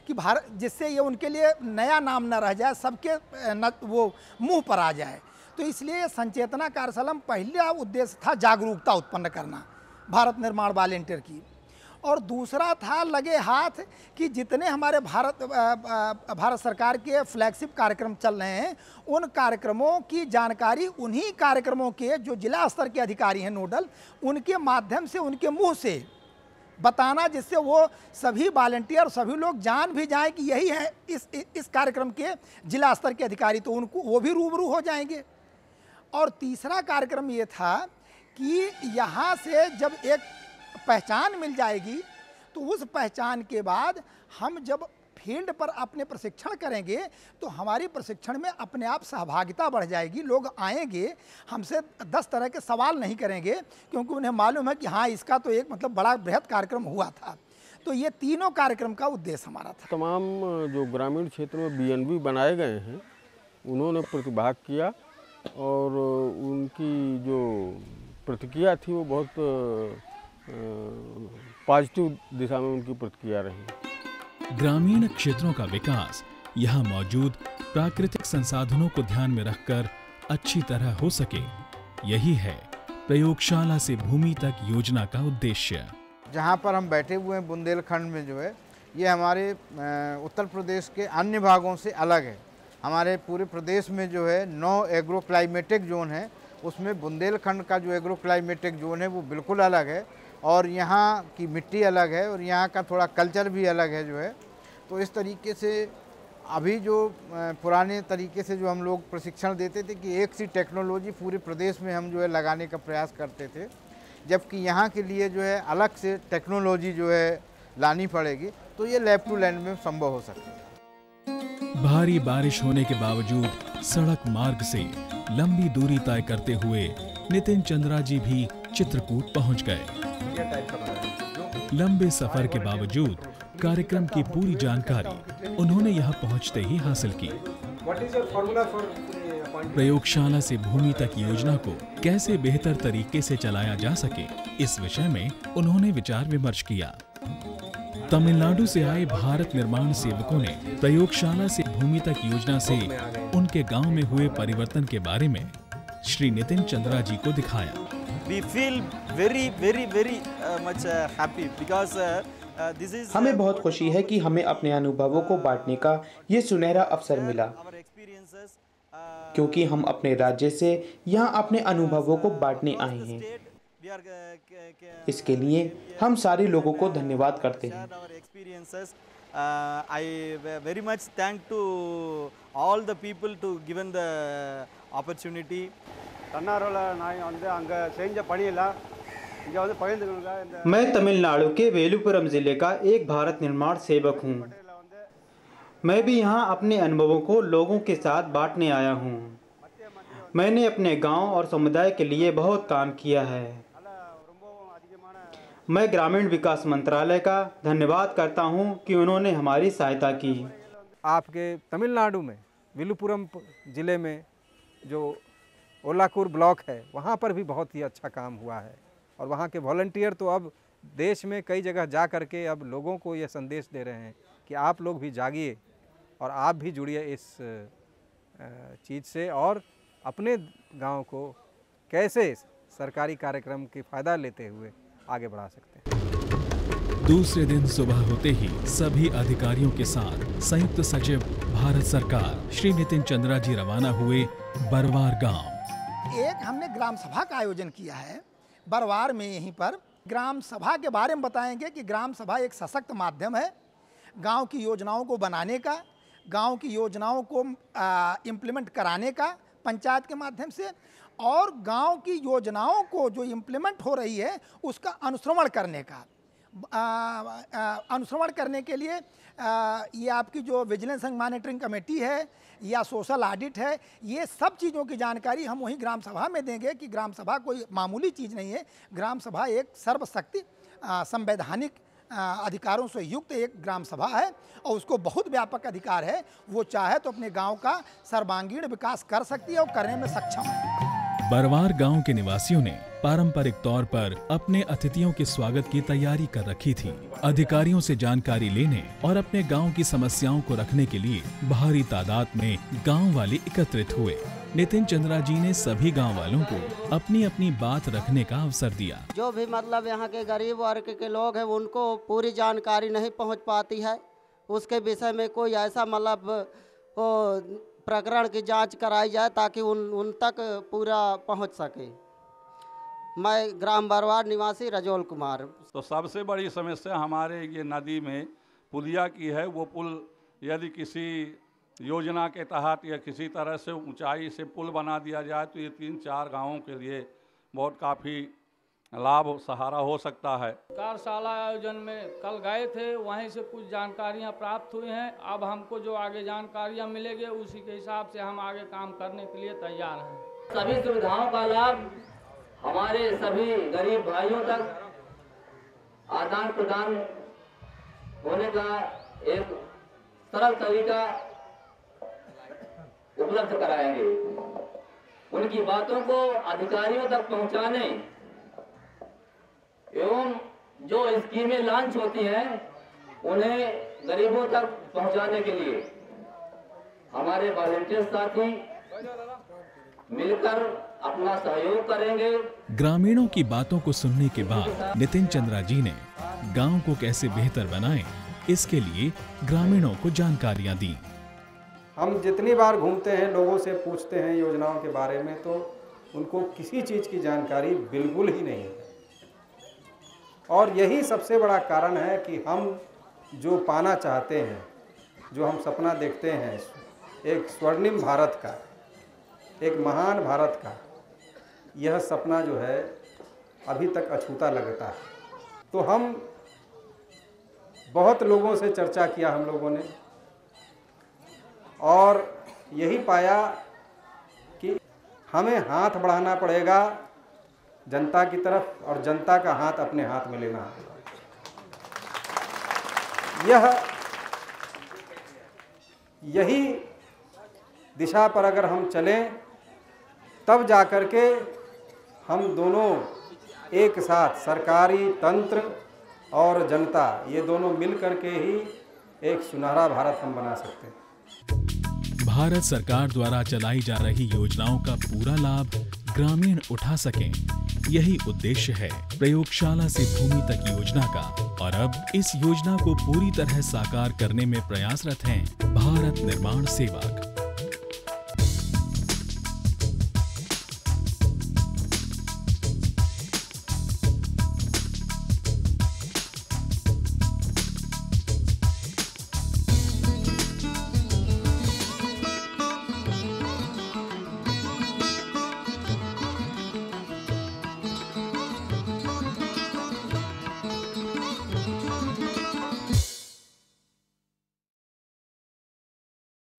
कि भारत, जिससे ये उनके लिए नया नाम न रह जाए, सबके न वो मुंह पर आ जाए। तो इसलिए संचेतना कार्यशाला में पहला उद्देश्य था जागरूकता उत्पन्न करना भारत निर्माण वॉलंटियर की, और दूसरा था लगे हाथ कि जितने हमारे भारत सरकार के फ्लैगशिप कार्यक्रम चल रहे हैं, उन कार्यक्रमों की जानकारी उन्हीं कार्यक्रमों के जो जिला स्तर के अधिकारी हैं नोडल, उनके माध्यम से, उनके मुंह से बताना, जिससे वो सभी वॉलंटियर, सभी लोग जान भी जाएं कि यही है इस कार्यक्रम के जिला स्तर के अधिकारी, तो उनको वो भी रूबरू हो जाएंगे। और तीसरा कार्यक्रम ये था कि यहाँ से जब एक पहचान मिल जाएगी, तो उस पहचान के बाद हम जब फील्ड पर अपने प्रशिक्षण करेंगे तो हमारी प्रशिक्षण में अपने आप सहभागिता बढ़ जाएगी। लोग आएंगे, हमसे 10 तरह के सवाल नहीं करेंगे, क्योंकि उन्हें मालूम है कि हाँ, इसका तो एक मतलब बड़ा बृहद कार्यक्रम हुआ था। तो ये तीनों कार्यक्रम का उद्देश्य हमारा था। तमाम जो ग्रामीण क्षेत्र में BNB बनाए गए हैं, उन्होंने प्रतिभाग किया और उनकी जो प्रतिक्रिया थी वो बहुत पॉजिटिव दिशा में उनकी प्रतिक्रिया रही। ग्रामीण क्षेत्रों का विकास यहाँ मौजूद प्राकृतिक संसाधनों को ध्यान में रखकर अच्छी तरह हो सके, यही है प्रयोगशाला से भूमि तक योजना का उद्देश्य। जहाँ पर हम बैठे हुए हैं बुंदेलखंड में जो है, ये हमारे उत्तर प्रदेश के अन्य भागों से अलग है। हमारे पूरे प्रदेश में जो है 9 एग्रो क्लाइमेटिक जोन है, उसमें बुंदेलखंड का जो एग्रो क्लाइमेटिक जोन है वो बिल्कुल अलग है, और यहाँ की मिट्टी अलग है और यहाँ का थोड़ा कल्चर भी अलग है जो है। तो इस तरीके से अभी जो पुराने तरीके से जो हम लोग प्रशिक्षण देते थे कि एक सी टेक्नोलॉजी पूरे प्रदेश में हम जो है लगाने का प्रयास करते थे, जबकि यहाँ के लिए जो है अलग से टेक्नोलॉजी जो है लानी पड़ेगी, तो ये लैब टू लैंड में संभव हो सकता है। भारी बारिश होने के बावजूद सड़क मार्ग से लंबी दूरी तय करते हुए नितिन चंद्रा जी भी चित्रकूट पहुंच गए। लंबे सफर के बावजूद कार्यक्रम की पूरी जानकारी उन्होंने यहां पहुंचते ही हासिल की। प्रयोगशाला से भूमि तक योजना को कैसे बेहतर तरीके से चलाया जा सके, इस विषय में उन्होंने विचार विमर्श किया। तमिलनाडु से आए भारत निर्माण सेवकों ने प्रयोगशाला से भूमि तक योजना से उनके गांव में हुए परिवर्तन के बारे में श्री नितिन चंद्रा जी को दिखाया। We feel very much happy because this is हमें बहुत खुशी है कि हमें अपने अनुभवों को बांटने का ये सुनहरा अवसर मिला, क्योंकि हम अपने राज्य से यहाँ अपने अनुभवों को बांटने आए हैं। इसके लिए हम सारे लोगों को धन्यवाद करते हैं। I very much thank to all the people to given the opportunity. मैं तमिलनाडु के वेलुपुरम जिले का एक भारत निर्माण सेवक हूँ। मैं भी यहाँ अपने अनुभवों को लोगों के साथ बांटने आया हूँ। मैंने अपने गांव और समुदाय के लिए बहुत काम किया है। मैं ग्रामीण विकास मंत्रालय का धन्यवाद करता हूं कि उन्होंने हमारी सहायता की। आपके तमिलनाडु में विलुपुरम जिले में जो ओलाकूर ब्लॉक है, वहाँ पर भी बहुत ही अच्छा काम हुआ है, और वहाँ के वॉलंटियर तो अब देश में कई जगह जा कर के अब लोगों को ये संदेश दे रहे हैं कि आप लोग भी जागिए और आप भी जुड़िए इस चीज़ से, और अपने गांव को कैसे सरकारी कार्यक्रम की फ़ायदा लेते हुए आगे बढ़ा सकते हैं। दूसरे दिन सुबह होते ही सभी अधिकारियों के साथ संयुक्त सचिव भारत सरकार श्री नितिन चंद्रा जी रवाना हुए बरवार गांव। एक हमने ग्राम सभा का आयोजन किया है बरवार में। यहीं पर ग्राम सभा के बारे में बताएंगे कि ग्राम सभा एक सशक्त माध्यम है गांव की योजनाओं को बनाने का, गांव की योजनाओं को इम्प्लीमेंट कराने का पंचायत के माध्यम से, और गांव की योजनाओं को जो इम्प्लीमेंट हो रही है उसका अनुश्रवण करने का। अनुश्रवण करने के लिए ये आपकी जो विजिलेंस एंड मॉनिटरिंग कमेटी है या सोशल ऑडिट है, ये सब चीज़ों की जानकारी हम वहीं ग्राम सभा में देंगे कि ग्राम सभा कोई मामूली चीज़ नहीं है। ग्राम सभा एक सर्वशक्ति संवैधानिक अधिकारों से युक्त एक ग्राम सभा है, और उसको बहुत व्यापक अधिकार है। वो चाहे तो अपने गांव का सर्वांगीण विकास कर सकती है और करने में सक्षम है। बरवार गांव के निवासियों ने पारंपरिक तौर पर अपने अतिथियों के स्वागत की तैयारी कर रखी थी। अधिकारियों से जानकारी लेने और अपने गांव की समस्याओं को रखने के लिए भारी तादाद में गांव वाले एकत्रित हुए। नितिन चंद्रा जी ने सभी गांव वालों को अपनी अपनी बात रखने का अवसर दिया। जो भी मतलब यहाँ के गरीब वर्ग के लोग हैं उनको पूरी जानकारी नहीं पहुँच पाती है, उसके विषय में कोई ऐसा मतलब प्रकरण की जांच कराई जाए ताकि उन तक पूरा पहुँच सके। मैं ग्राम बरवार निवासी रजोल कुमार। तो सबसे बड़ी समस्या हमारे ये नदी में पुलिया की है। वो पुल यदि किसी योजना के तहत या किसी तरह से ऊंचाई से पुल बना दिया जाए तो ये 3-4 गांवों के लिए बहुत काफ़ी लाभ सहारा हो सकता है। कार्यशाला आयोजन में कल गए थे, वहीं से कुछ जानकारियां प्राप्त हुई हैं। अब हमको जो आगे जानकारियां मिलेंगे उसी के हिसाब से हम आगे काम करने के लिए तैयार हैं। सभी सुविधाओं का लाभ हमारे सभी गरीब भाइयों तक आदान प्रदान होने का एक सरल तरीका उपलब्ध कराएंगे। उनकी बातों को अधिकारियों तक पहुंचाने एवं जो स्कीमें लॉन्च होती हैं उन्हें गरीबों तक पहुंचाने के लिए हमारे वॉलंटियर साथी मिलकर अपना सहयोग करेंगे। ग्रामीणों की बातों को सुनने के बाद नितिन चंद्रा जी ने गांव को कैसे बेहतर बनाएं, इसके लिए ग्रामीणों को जानकारियां दी। हम जितनी बार घूमते हैं, लोगों से पूछते हैं योजनाओं के बारे में, तो उनको किसी चीज़ की जानकारी बिल्कुल ही नहीं है। और यही सबसे बड़ा कारण है कि हम जो पाना चाहते हैं, जो हम सपना देखते हैं एक स्वर्णिम भारत का, एक महान भारत का, यह सपना जो है अभी तक अछूता लगता है। तो हम बहुत लोगों से चर्चा किया हम लोगों ने, और यही पाया कि हमें हाथ बढ़ाना पड़ेगा जनता की तरफ और जनता का हाथ अपने हाथ में लेना है। यही दिशा पर अगर हम चलें तब जाकर के हम दोनों एक साथ, सरकारी तंत्र और जनता, ये दोनों मिल करके ही एक सुनहरा भारत हम बना सकते हैं। भारत सरकार द्वारा चलाई जा रही योजनाओं का पूरा लाभ ग्रामीण उठा सकें, यही उद्देश्य है प्रयोगशाला से भूमि तक योजना का। और अब इस योजना को पूरी तरह साकार करने में प्रयासरत हैं भारत निर्माण सेवक।